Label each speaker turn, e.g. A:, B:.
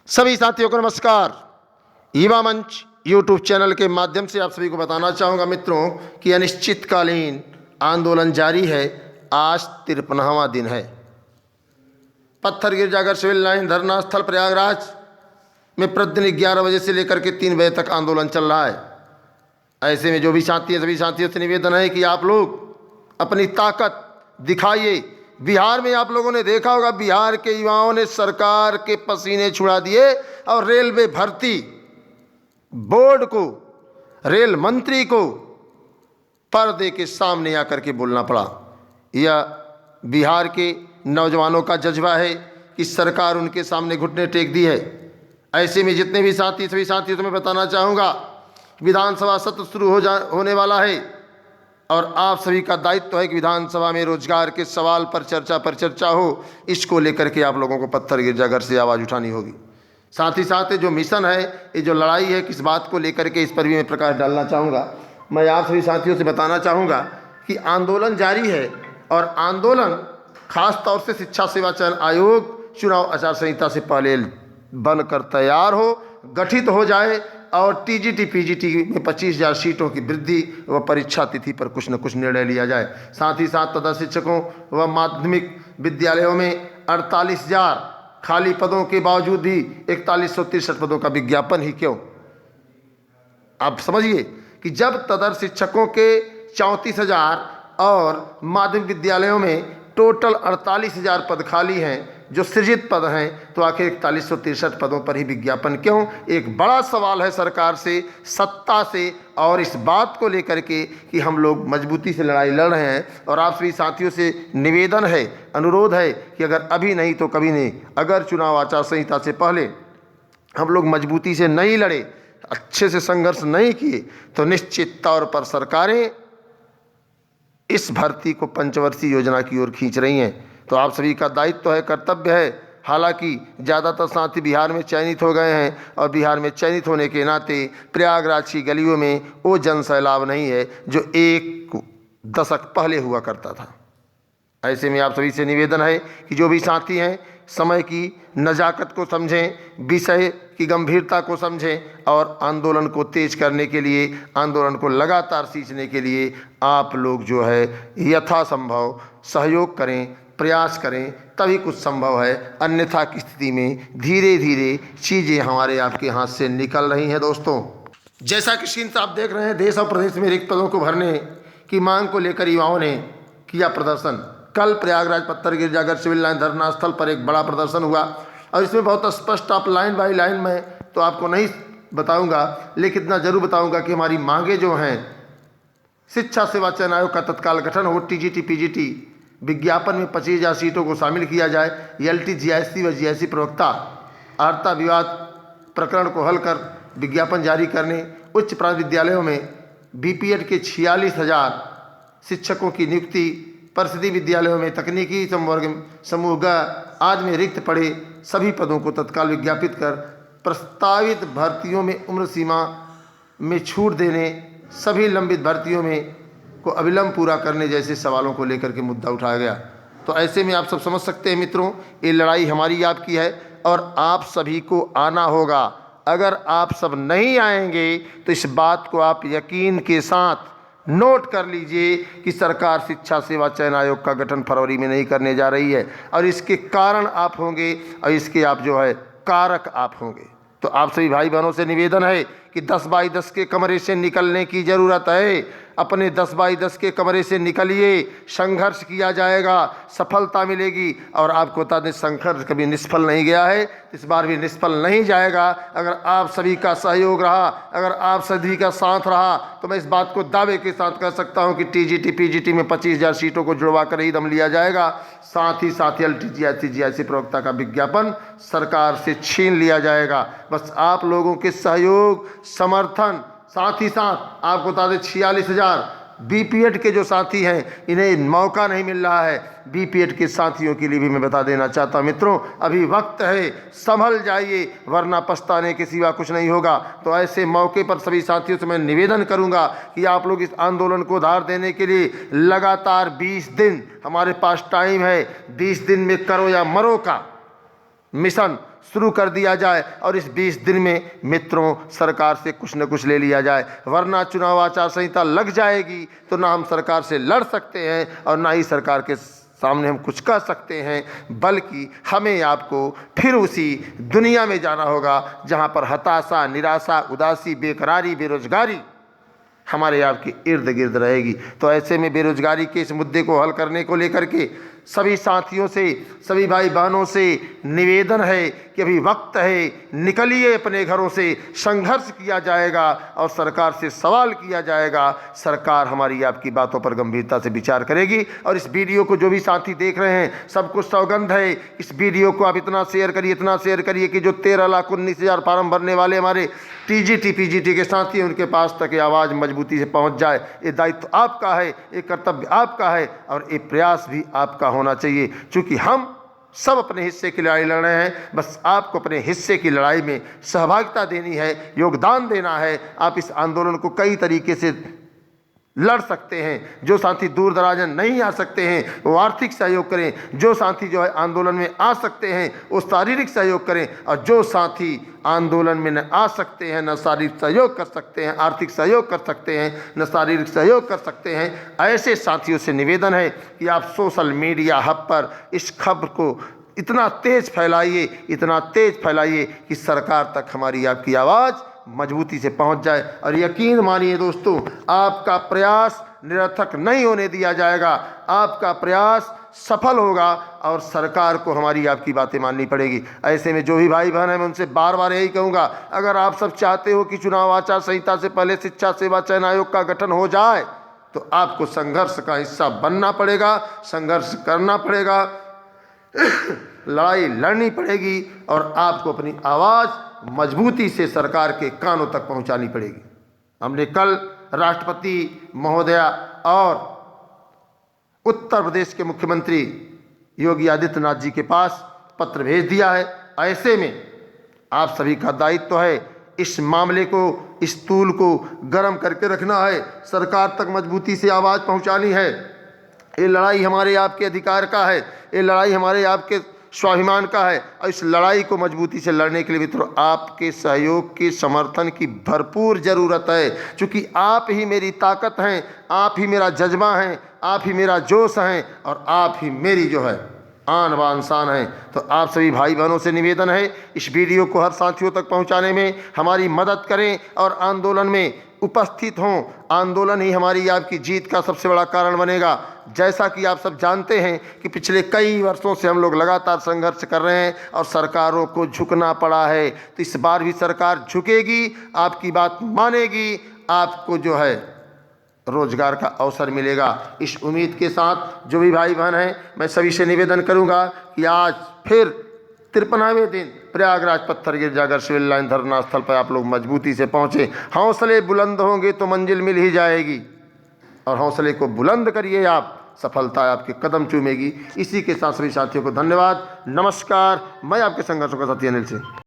A: सभी साथियों को नमस्कार। युवा मंच यूट्यूब चैनल के माध्यम से आप सभी को बताना चाहूँगा मित्रों कि अनिश्चितकालीन आंदोलन जारी है। आज 53वां दिन है। पत्थर गिरजाघर सिविल लाइन धरना स्थल प्रयागराज में प्रतिदिन 11 बजे से लेकर के 3 बजे तक आंदोलन चल रहा है। ऐसे में जो भी साथी हैं सभी साथियों से निवेदन है कि आप लोग अपनी ताकत दिखाइए। बिहार में आप लोगों ने देखा होगा, बिहार के युवाओं ने सरकार के पसीने छुड़ा दिए और रेलवे भर्ती बोर्ड को, रेल मंत्री को पर्दे के सामने आकर के बोलना पड़ा। यह बिहार के नौजवानों का जज्बा है कि सरकार उनके सामने घुटने टेक दी है। ऐसे में जितने भी साथी सभी साथियों से मैं बताना चाहूँगा, विधानसभा सत्र शुरू होने वाला है और आप सभी का दायित्व है कि विधानसभा में रोजगार के सवाल पर चर्चा हो। इसको लेकर के आप लोगों को पत्थर गिरजाघर से आवाज़ उठानी होगी। साथ ही साथ जो मिशन है, ये जो लड़ाई है, किस बात को लेकर के, इस पर भी मैं प्रकाश डालना चाहूँगा। मैं आप सभी साथियों से बताना चाहूँगा कि आंदोलन जारी है और आंदोलन खास तौर से शिक्षा सेवा चयन आयोग चुनाव आचार संहिता से पहले बनकर तैयार हो, गठित हो जाए और टीजीटी पीजीटी में 25,000 सीटों की वृद्धि व परीक्षा तिथि पर कुछ न कुछ निर्णय लिया जाए। साथ ही साथ तथा शिक्षकों व माध्यमिक विद्यालयों में 48,000 खाली पदों के बावजूद भी 4163 पदों का विज्ञापन ही क्यों? आप समझिए कि जब तदर शिक्षकों के 34,000 और माध्यमिक विद्यालयों में टोटल 48,000 पद खाली हैं, जो सृजित पद हैं, तो आखिर 4163 पदों पर ही विज्ञापन क्यों? एक बड़ा सवाल है सरकार से, सत्ता से, और इस बात को लेकर के कि हम लोग मजबूती से लड़ाई लड़ रहे हैं। और आप सभी साथियों से निवेदन है, अनुरोध है कि अगर अभी नहीं तो कभी नहीं, अगर चुनाव आचार संहिता से पहले हम लोग मजबूती से नहीं लड़े, अच्छे से संघर्ष नहीं किए, तो निश्चित तौर पर सरकारें इस भर्ती को पंचवर्षीय योजना की ओर खींच रही हैं। तो आप सभी का दायित्व है, कर्तव्य है। हालांकि ज़्यादातर साथी बिहार में चयनित हो गए हैं और बिहार में चयनित होने के नाते प्रयागराज की गलियों में वो जन सैलाब नहीं है जो 1 दशक पहले हुआ करता था। ऐसे में आप सभी से निवेदन है कि जो भी साथी हैं समय की नज़ाकत को समझें, विषय की गंभीरता को समझें और आंदोलन को तेज करने के लिए, आंदोलन को लगातार सींचने के लिए आप लोग जो है यथासंभव सहयोग करें, प्रयास करें, तभी कुछ संभव है। अन्यथा की स्थिति में धीरे धीरे चीज़ें हमारे आपके हाथ से निकल रही हैं। दोस्तों, जैसा कि स्क्रीन से आप देख रहे हैं, देश और प्रदेश में रिक्त पदों को भरने की मांग को लेकर युवाओं ने किया प्रदर्शन। कल प्रयागराज पत्थर गिरजाघर सिविल लाइन धरना स्थल पर एक बड़ा प्रदर्शन हुआ और इसमें बहुत स्पष्ट, आप लाइन बाई लाइन में तो आपको नहीं बताऊंगा, लेकिन इतना जरूर बताऊंगा कि हमारी मांगे जो हैं, शिक्षा सेवा चयन आयोग का तत्काल गठन हो, टीजीटी पीजीटी विज्ञापन में 25,000 सीटों को शामिल किया जाए, एलटी जीआईसी व जीआईसी प्रवक्ता अर्हता विवाद प्रकरण को हल कर विज्ञापन जारी करने, उच्च प्राथमिक विद्यालयों में बीपीएड के 46,000 शिक्षकों की नियुक्ति, परिषदीय विद्यालयों में तकनीकी संवर्ग समूह ग आदि में रिक्त पड़े सभी पदों को तत्काल विज्ञापित कर प्रस्तावित भर्तियों में उम्र सीमा में छूट देने, सभी लंबित भर्तियों में को अविलंब पूरा करने जैसे सवालों को लेकर के मुद्दा उठाया गया। तो ऐसे में आप सब समझ सकते हैं मित्रों, ये लड़ाई हमारी आपकी है और आप सभी को आना होगा। अगर आप सब नहीं आएंगे तो इस बात को आप यकीन के साथ नोट कर लीजिए कि सरकार शिक्षा सेवा चयन आयोग का गठन फरवरी में नहीं करने जा रही है और इसके कारण आप होंगे और इसके आप जो है कारक आप होंगे। तो आप सभी भाई बहनों से निवेदन है कि 10 बाई 10 के कमरे से निकलने की ज़रूरत है। अपने 10 बाई 10 के कमरे से निकलिए, संघर्ष किया जाएगा, सफलता मिलेगी। और आपको बता दें, संघर्ष कभी निष्फल नहीं गया है, इस बार भी निष्फल नहीं जाएगा। अगर आप सभी का सहयोग रहा, अगर आप सभी का साथ रहा, तो मैं इस बात को दावे के साथ कह सकता हूं कि टीजीटी पीजीटी में 25,000 सीटों को जुड़वा कर ही दम लिया जाएगा। साथ ही एलटी जीआईसी प्रवक्ता का विज्ञापन सरकार से छीन लिया जाएगा। बस आप लोगों के सहयोग, समर्थन, साथ ही साथ आपको बता दें 46,000 बीपीएड के जो साथी हैं, इन्हें मौका नहीं मिल रहा है। बीपीएड के साथियों के लिए भी मैं बता देना चाहता हूं मित्रों, अभी वक्त है, संभल जाइए, वरना पछताने के सिवा कुछ नहीं होगा। तो ऐसे मौके पर सभी साथियों से मैं निवेदन करूंगा कि आप लोग इस आंदोलन को धार देने के लिए लगातार 20 दिन हमारे पास टाइम है। 20 दिन में करो या मरो का मिशन शुरू कर दिया जाए और इस 20 दिन में मित्रों सरकार से कुछ न कुछ ले लिया जाए, वरना चुनाव आचार संहिता लग जाएगी तो ना हम सरकार से लड़ सकते हैं और ना ही सरकार के सामने हम कुछ कह सकते हैं, बल्कि हमें आपको फिर उसी दुनिया में जाना होगा जहां पर हताशा, निराशा, उदासी, बेकरारी, बेरोजगारी हमारे आपके इर्द गिर्द रहेगी। तो ऐसे में बेरोजगारी के इस मुद्दे को हल करने को लेकर के सभी साथियों से, सभी भाई बहनों से निवेदन है कि अभी वक्त है, निकलिए अपने घरों से, संघर्ष किया जाएगा और सरकार से सवाल किया जाएगा। सरकार हमारी आपकी बातों पर गंभीरता से विचार करेगी। और इस वीडियो को जो भी साथी देख रहे हैं सबको सौगंध है, इस वीडियो को आप इतना शेयर करिए, इतना शेयर करिए कि जो 13,19,000 फार्म भरने वाले हमारे टीजीटी पीजीटी के साथी हैं उनके पास तक ये आवाज़ मजबूती से पहुंच जाए। ये दायित्व आपका है, ये कर्तव्य आपका है और ये प्रयास भी आपका होना चाहिए, क्योंकि हम सब अपने हिस्से की लड़ाई लड़ रहे हैं। बस आपको अपने हिस्से की लड़ाई में सहभागिता देनी है, योगदान देना है। आप इस आंदोलन को कई तरीके से लड़ सकते हैं। जो साथी दूर दराज नहीं आ सकते हैं वो आर्थिक सहयोग करें, जो साथी जो है आंदोलन में आ सकते हैं वो शारीरिक सहयोग करें, और जो साथी आंदोलन में न आ सकते हैं, न शारीरिक सहयोग कर सकते हैं, आर्थिक सहयोग कर सकते हैं, न शारीरिक सहयोग कर सकते हैं, ऐसे साथियों से निवेदन है कि आप सोशल मीडिया हब पर इस खबर को इतना तेज फैलाइए, इतना तेज फैलाइए कि सरकार तक हमारी आपकी आवाज़ मजबूती से पहुंच जाए। और यकीन मानिए दोस्तों, आपका प्रयास निरर्थक नहीं होने दिया जाएगा, आपका प्रयास सफल होगा और सरकार को हमारी आपकी बातें माननी पड़ेगी। ऐसे में जो भी भाई बहन है मैं उनसे बार बार यही कहूँगा, अगर आप सब चाहते हो कि चुनाव आचार संहिता से पहले शिक्षा सेवा चयन आयोग का गठन हो जाए तो आपको संघर्ष का हिस्सा बनना पड़ेगा, संघर्ष करना पड़ेगा, लड़ाई लड़नी पड़ेगी और आपको अपनी आवाज़ मजबूती से सरकार के कानों तक पहुंचानी पड़ेगी। हमने कल राष्ट्रपति महोदया और उत्तर प्रदेश के मुख्यमंत्री योगी आदित्यनाथ जी के पास पत्र भेज दिया है। ऐसे में आप सभी का दायित्व है इस मामले को, इस तूल को गर्म करके रखना है, सरकार तक मजबूती से आवाज़ पहुंचानी है। ये लड़ाई हमारे आपके अधिकार का है, ये लड़ाई हमारे आपके स्वाभिमान का है और इस लड़ाई को मजबूती से लड़ने के लिए मित्रों आपके सहयोग के समर्थन की भरपूर ज़रूरत है, क्योंकि आप ही मेरी ताकत हैं, आप ही मेरा जज्बा हैं, आप ही मेरा जोश हैं और आप ही मेरी जो है आन बान शान है। तो आप सभी भाई बहनों से निवेदन है इस वीडियो को हर साथियों तक पहुंचाने में हमारी मदद करें और आंदोलन में उपस्थित हों। आंदोलन ही हमारी आपकी जीत का सबसे बड़ा कारण बनेगा। जैसा कि आप सब जानते हैं कि पिछले कई वर्षों से हम लोग लगातार संघर्ष कर रहे हैं और सरकारों को झुकना पड़ा है, तो इस बार भी सरकार झुकेगी, आपकी बात मानेगी, आपको जो है रोजगार का अवसर मिलेगा। इस उम्मीद के साथ जो भी भाई बहन हैं मैं सभी से निवेदन करूंगा कि आज फिर 53वें दिन प्रयागराज पत्थर गिरजागर सिविल लाइन धरना स्थल पर आप लोग मजबूती से पहुँचे। हौसले बुलंद होंगे तो मंजिल मिल ही जाएगी और हौसले को बुलंद करिए आप, सफलता आपके कदम चूमेगी। इसी के साथ सभी साथियों को धन्यवाद, नमस्कार। मैं आपके संघर्षों का साथी अनिल सिंह।